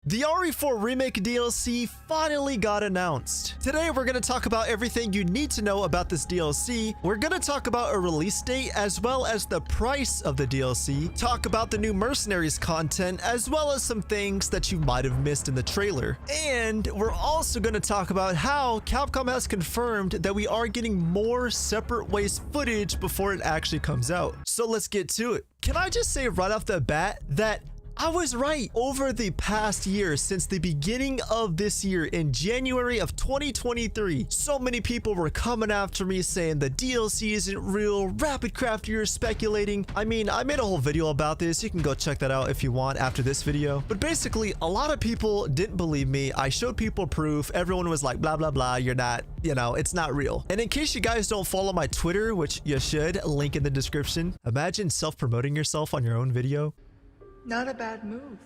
The RE4 Remake DLC finally got announced. Today, we're going to talk about everything you need to know about this DLC. We're going to talk about a release date as well as the price of the DLC, talk about the new Mercenaries content, as well as some things that you might have missed in the trailer. And we're also going to talk about how Capcom has confirmed that we are getting more Separate Ways footage before it actually comes out. So let's get to it. Can I just say right off the bat that I was right. Over the past year, since the beginning of this year in January of 2023, so many people were coming after me saying the DLC isn't real, Rapid Craft, you're speculating. I mean, I made a whole video about this. You can go check that out if you want after this video. But basically, a lot of people didn't believe me. I showed people proof. Everyone was like, blah, blah, blah. You're not, it's not real. And in case you guys don't follow my Twitter, which you should, link in the description. Imagine self-promoting yourself on your own video. Not a bad move.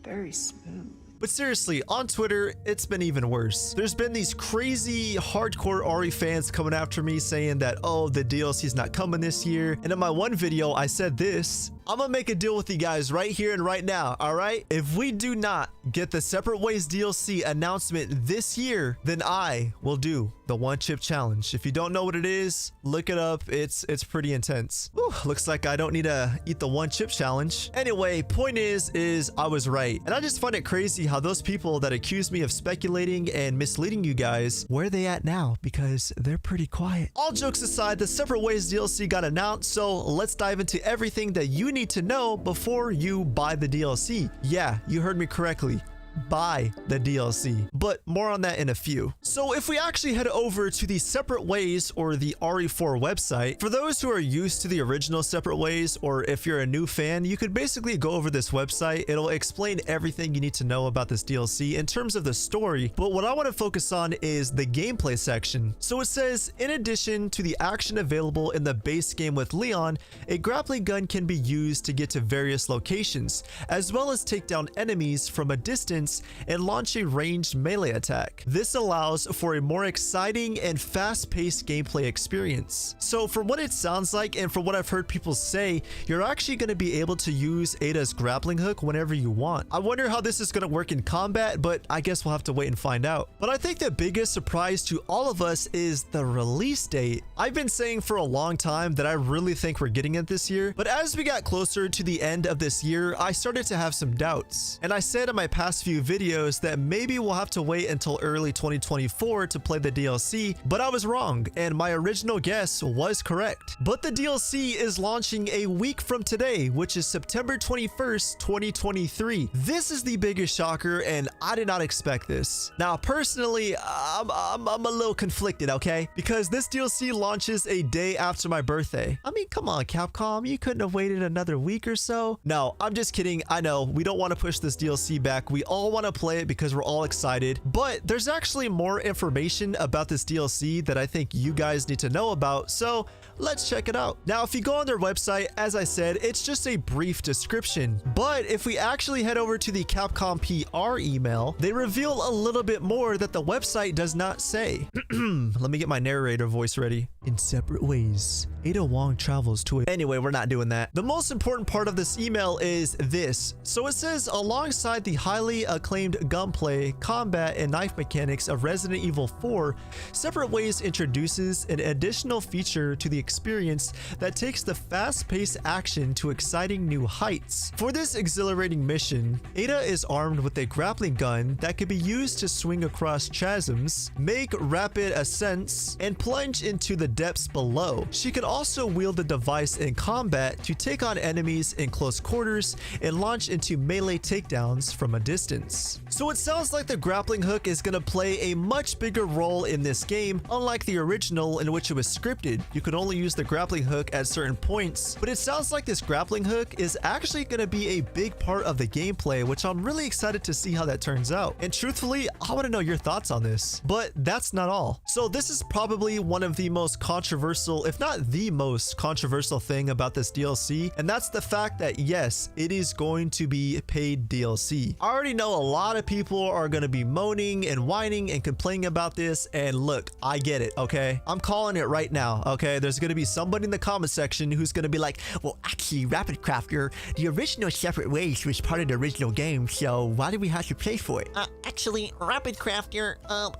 Very smooth. But seriously, on Twitter, it's been even worse. There's been these crazy hardcore RE fans coming after me saying that, oh, the DLC's not coming this year. And in my one video, I said this: I'm gonna make a deal with you guys right here and right now, all right? If we do not get the Separate Ways DLC announcement this year, then I will do the one chip challenge. If you don't know what it is, look it up. It's pretty intense. Whew, looks like I don't need to eat the one chip challenge. Anyway, point is I was right. And I just find it crazy how those people that accuse me of speculating and misleading you guys, where are they at now? Because they're pretty quiet. All jokes aside, the Separate Ways DLC got announced, so let's dive into everything that you need to know before you buy the DLC. Yeah, you heard me correctly. Buy the DLC, but more on that in a few. So if we actually head over to the Separate Ways or the RE4 website, for those who are used to the original Separate Ways, or if you're a new fan, you could basically go over this website. It'll explain everything you need to know about this DLC in terms of the story, but what I want to focus on is the gameplay section. So it says, in addition to the action available in the base game with Leon, a grappling gun can be used to get to various locations, as well as take down enemies from a distance and launch a ranged melee attack. This allows for a more exciting and fast-paced gameplay experience. So from what it sounds like and from what I've heard people say, you're actually going to be able to use Ada's grappling hook whenever you want. I wonder how this is going to work in combat, but I guess we'll have to wait and find out. But I think the biggest surprise to all of us is the release date. I've been saying for a long time that I really think we're getting it this year, but as we got closer to the end of this year, I started to have some doubts. And I said in my past few videos that maybe we'll have to wait until early 2024 to play the DLC, but I was wrong and my original guess was correct. But the DLC is launching a week from today, which is September 21st, 2023. This is the biggest shocker and I did not expect this. Now, personally, I'm a little conflicted, okay? Because this DLC launches a day after my birthday. I mean, come on, Capcom, you couldn't have waited another week or so? No, I'm just kidding. I know we don't want to push this DLC back. We all want to play it because we're all excited, but there's actually more information about this DLC that I think you guys need to know about, so let's check it out. Now, if you go on their website, as I said, it's just a brief description, but if we actually head over to the Capcom PR email, they reveal a little bit more that the website does not say. Let me get my narrator voice ready. In separate ways, Ada Wong travels to it. Anyway, we're not doing that. The most important part of this email is this. So it says, alongside the highly acclaimed gunplay, combat, and knife mechanics of Resident Evil 4, Separate Ways introduces an additional feature to the experience that takes the fast-paced action to exciting new heights. For this exhilarating mission, Ada is armed with a grappling gun that can be used to swing across chasms, make rapid ascents, and plunge into the depths below. She can also wield the device in combat to take on enemies in close quarters and launch into melee takedowns from a distance. So it sounds like the grappling hook is going to play a much bigger role in this game, unlike the original in which it was scripted. You could only use the grappling hook at certain points, but it sounds like this grappling hook is actually going to be a big part of the gameplay, which I'm really excited to see how that turns out. And truthfully, I want to know your thoughts on this. But that's not all. So this is probably one of the most controversial, if not the most controversial thing about this DLC, and that's the fact that yes, it is going to be paid DLC. I already know know a lot of people are going to be moaning and whining and complaining about this, and look, I get it, okay? I'm calling it right now, okay? There's going to be somebody in the comment section who's going to be like, well, actually, Rapid Crafter, the original Separate Ways was part of the original game, so why did we have to pay for it? Actually, Rapid Crafter,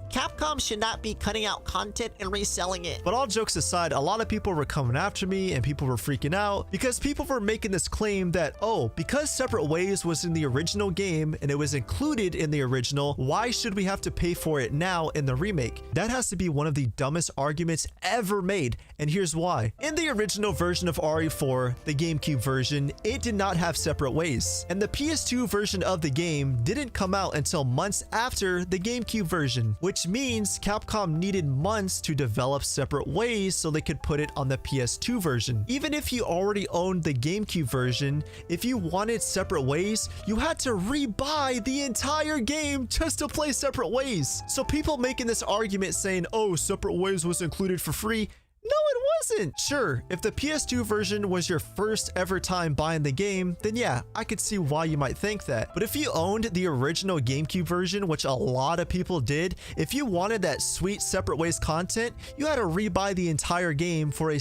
Capcom should not be cutting out content and reselling it. But all jokes aside, a lot of people were coming after me and people were freaking out because people were making this claim that, oh, because Separate Ways was in the original game and it was included in the original, why should we have to pay for it now in the remake? That has to be one of the dumbest arguments ever made, and here's why. In the original version of RE4, the GameCube version, it did not have Separate Ways, and the PS2 version of the game didn't come out until months after the GameCube version, which means Capcom needed months to develop Separate Ways so they could put it on the PS2 version. Even if you already owned the GameCube version, if you wanted Separate Ways, you had to rebuy the entire game just to play Separate Ways. So people making this argument saying, oh, Separate Ways was included for free, no, it wasn't. Sure, if the PS2 version was your first ever time buying the game, then yeah, I could see why you might think that. But if you owned the original GameCube version, which a lot of people did, if you wanted that sweet Separate Ways content, you had to rebuy the entire game for a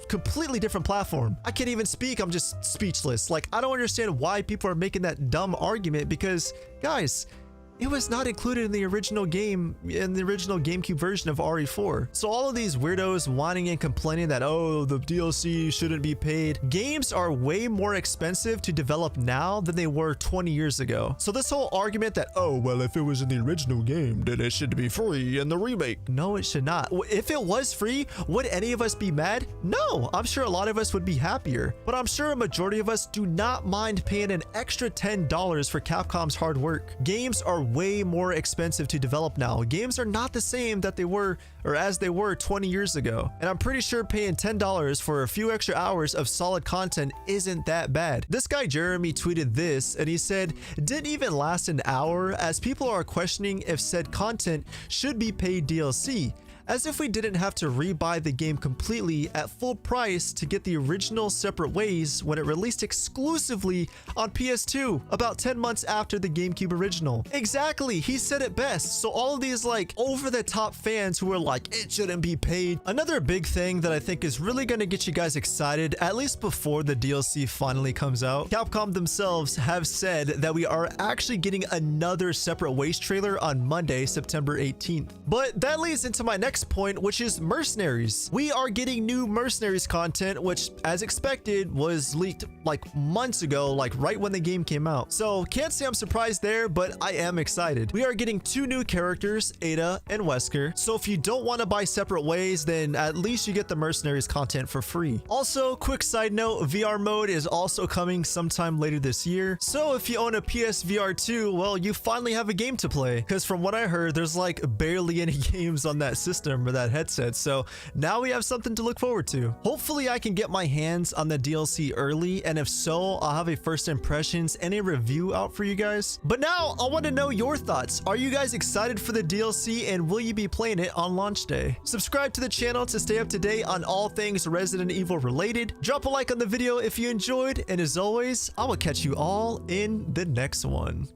completely different platform. I can't even speak. I'm just speechless. Like, I don't understand why people are making that dumb argument because, guys, it was not included in the original game, in the original GameCube version of RE4. So all of these weirdos whining and complaining that, oh, the DLC shouldn't be paid. Games are way more expensive to develop now than they were 20 years ago. So this whole argument that, oh, well, if it was in the original game, then it should be free in the remake. No, it should not. If it was free, would any of us be mad? No, I'm sure a lot of us would be happier. But I'm sure a majority of us do not mind paying an extra $10 for Capcom's hard work. Games are way more expensive to develop now. Games are not the same that they were or as they were 20 years ago. And I'm pretty sure paying $10 for a few extra hours of solid content isn't that bad. This guy Jeremy tweeted this and he said, it didn't even last an hour as people are questioning if said content should be paid DLC. As if we didn't have to rebuy the game completely at full price to get the original Separate Ways when it released exclusively on PS2 about 10 months after the GameCube original. Exactly, he said it best. So all of these like over-the-top fans who are like, it shouldn't be paid. Another big thing that I think is really going to get you guys excited, at least before the DLC finally comes out, Capcom themselves have said that we are actually getting another Separate Ways trailer on Monday, September 18th. But that leads into my next point, which is Mercenaries. We are getting new Mercenaries content, which as expected was leaked like months ago, like right when the game came out. So can't say I'm surprised there, but I am excited. We are getting two new characters, Ada and Wesker. So if you don't want to buy Separate Ways, then at least you get the Mercenaries content for free. Also, quick side note, VR mode is also coming sometime later this year. So if you own a PSVR 2, well, you finally have a game to play. Because from what I heard, there's like barely any games on that system or that headset, so now we have something to look forward to. Hopefully I can get my hands on the DLC early, and if so, I'll have a first impressions and a review out for you guys. But now I want to know your thoughts. Are you guys excited for the DLC and will you be playing it on launch day? Subscribe to the channel to stay up to date on all things Resident Evil related. Drop a like on the video if you enjoyed, and as always, I will catch you all in the next one.